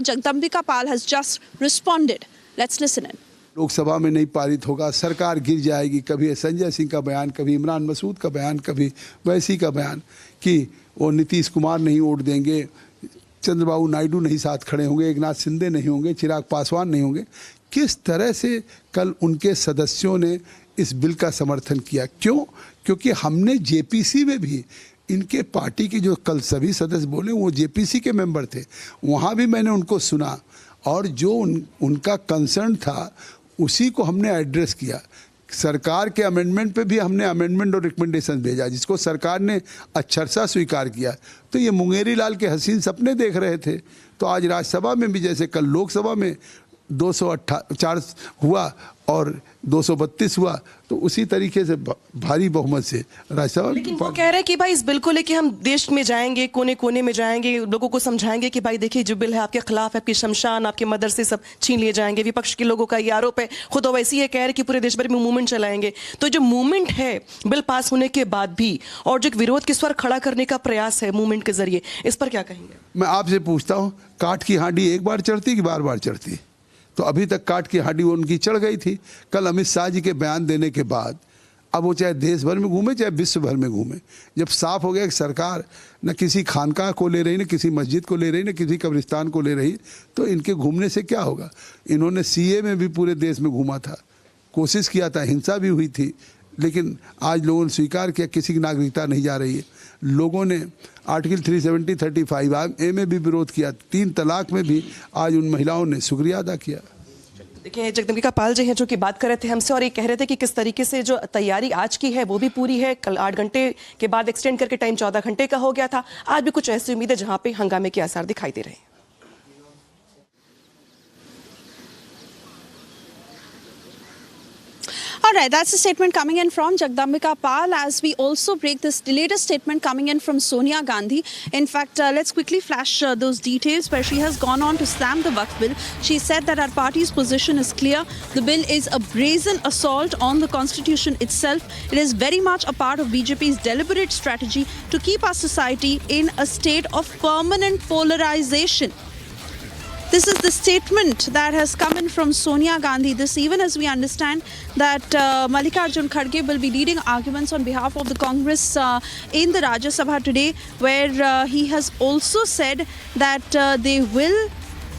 Jagdambika Pal has just responded. Let's listen in. Lok Sabha में नहीं पारित होगा, सरकार गिर जाएगी। कभी संजय सिंह का बयान, कभी इमरान मसूद का बयान, कभी वैसी का बयान कि वो नीतीश कुमार नहीं वोट देंगे, चंद्रबाबू नायडू नहीं साथ खड़े होंगे, एकनाथ शिंदे नहीं होंगे, चिराग पासवान नहीं होंगे। किस तरह से कल उनके सदस्यों ने इस बिल का समर्थन किया? क्यों? क्योंकि हमने जेपीसी में भी इनके पार्टी के जो कल सभी सदस्य बोले वो जेपीसी के मेंबर थे, वहाँ भी मैंने उनको सुना और जो उनका कंसर्न था उसी को हमने एड्रेस किया। सरकार के अमेंडमेंट पे भी हमने अमेंडमेंट और रिकमेंडेशन भेजा जिसको सरकार ने अक्षरशः स्वीकार किया। तो ये मुंगेरी लाल के हसीन सपने देख रहे थे। तो आज राज्यसभा में भी जैसे कल लोकसभा में 204 हुआ और 232 हुआ, तो उसी तरीके से भारी बहुमत से राज्यसभा। लेकिन वो कह रहे हैं कि भाई इस बिल को लेके हम देश में जाएंगे, कोने कोने में जाएंगे, लोगों को समझाएंगे कि भाई देखिए जो बिल है आपके खिलाफ है, आपकी शमशान, आपके मदरसे सब छीन लिए जाएंगे। विपक्ष के लोगों का ये आरोप है, खुद वैसी है, कह रहे कि पूरे देश भर में मूवमेंट चलाएंगे। तो जो मूवमेंट है बिल पास होने के बाद भी और जो विरोध के स्वर खड़ा करने का प्रयास है मूवमेंट के जरिए, इस पर क्या कहेंगे? मैं आपसे पूछता हूँ, काठ की हांडी एक बार चढ़ती कि बार बार चढ़ती? तो अभी तक काट की हांडी उनकी चढ़ गई थी। कल अमित शाह जी के बयान देने के बाद अब वो चाहे देश भर में घूमे चाहे विश्व भर में घूमे, जब साफ हो गया कि सरकार न किसी खानकाह को ले रही, न किसी मस्जिद को ले रही, न किसी कब्रिस्तान को ले रही, तो इनके घूमने से क्या होगा? इन्होंने सीए में भी पूरे देश में घूमा था, कोशिश किया था, हिंसा भी हुई थी, लेकिन आज लोगों ने स्वीकार किया किसी की नागरिकता नहीं जा रही है। लोगों ने आर्टिकल 370, 35 ए में भी विरोध किया, 3 तलाक में भी आज उन महिलाओं ने शुक्रिया अदा किया। देखिए जगदम्बिका पाल जी हैं जो कि बात कर रहे थे हमसे और ये कह रहे थे कि किस तरीके से जो तैयारी आज की है वो भी पूरी है। कल 8 घंटे के बाद एक्सटेंड करके टाइम 14 घंटे का हो गया था। आज भी कुछ ऐसी उम्मीद है जहां पे हंगामे के आसार दिखाई दे रहे हैं। All right, that's a statement coming in from Jagdambika Pal. As we also break this latest statement coming in from Sonia Gandhi. In fact, let's quickly flash those details where she has gone on to slam the Waqf bill. She said that our party's position is clear. The bill is a brazen assault on the constitution itself. It is very much a part of BJP's deliberate strategy to keep our society in a state of permanent polarization. This is the statement that has come in from Sonia Gandhi. This even as we understand that Mallikarjun Kharge will be leading arguments on behalf of the Congress in the Rajya Sabha today, where he has also said that they will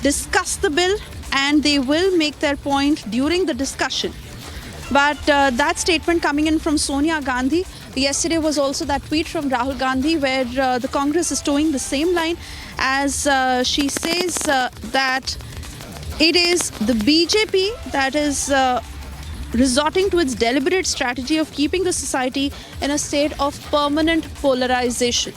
discuss the bill and they will make their point during the discussion. But that statement coming in from Sonia Gandhi. Yesterday was also that tweet from Rahul Gandhi where the Congress is towing the same line as she says that it is the BJP that is resorting to its deliberate strategy of keeping the society in a state of permanent polarization.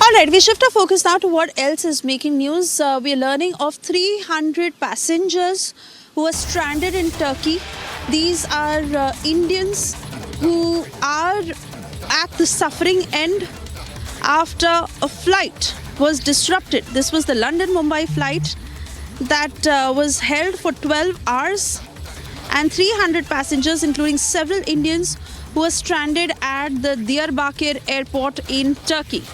Alright, we shift our focus now to what else is making news. We are learning of 300 passengers who are stranded in Turkey. These are Indians who are at the suffering end after a flight was disrupted. This was the London-Mumbai flight that was held for 12 hours, and 300 passengers, including several Indians, who were stranded at the Diyarbakir airport in Turkey.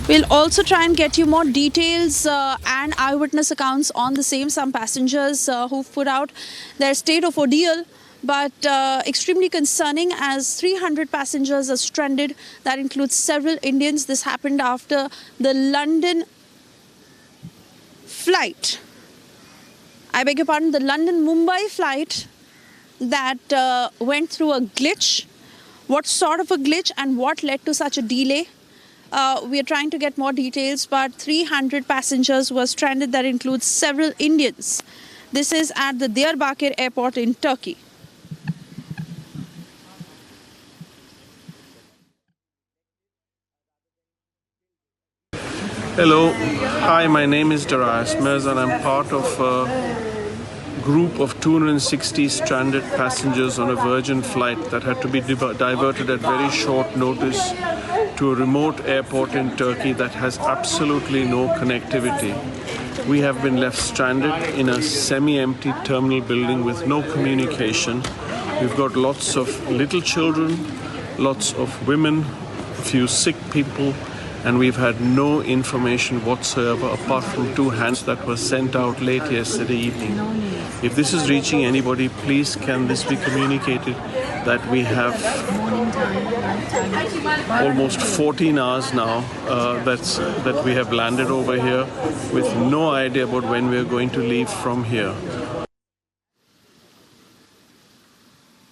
We'll also try and get you more details and eyewitness accounts on the same. Some passengers who've put out their state of ordeal, but extremely concerning as 300 passengers are stranded. That includes several Indians. This happened after the London flight. I beg your pardon, the London-Mumbai flight that went through a glitch. What sort of a glitch and what led to such a delay? We are trying to get more details, but 300 passengers were stranded. That includes several Indians. This is at the Diyarbakir airport in Turkey. Hello, hi, my name is Darius Mirza and I'm part of a group of 260 stranded passengers on a Virgin flight that had to be diverted at very short notice to a remote airport in Turkey that has absolutely no connectivity. We have been left stranded in a semi-empty terminal building with no communication. We've got lots of little children, lots of women, a few sick people, and we've had no information whatsoever apart from 2 hands that were sent out late yesterday evening. If this is reaching anybody, please can this be communicated that we have almost 14 hours now that we have landed over here with no idea about when we are going to leave from here.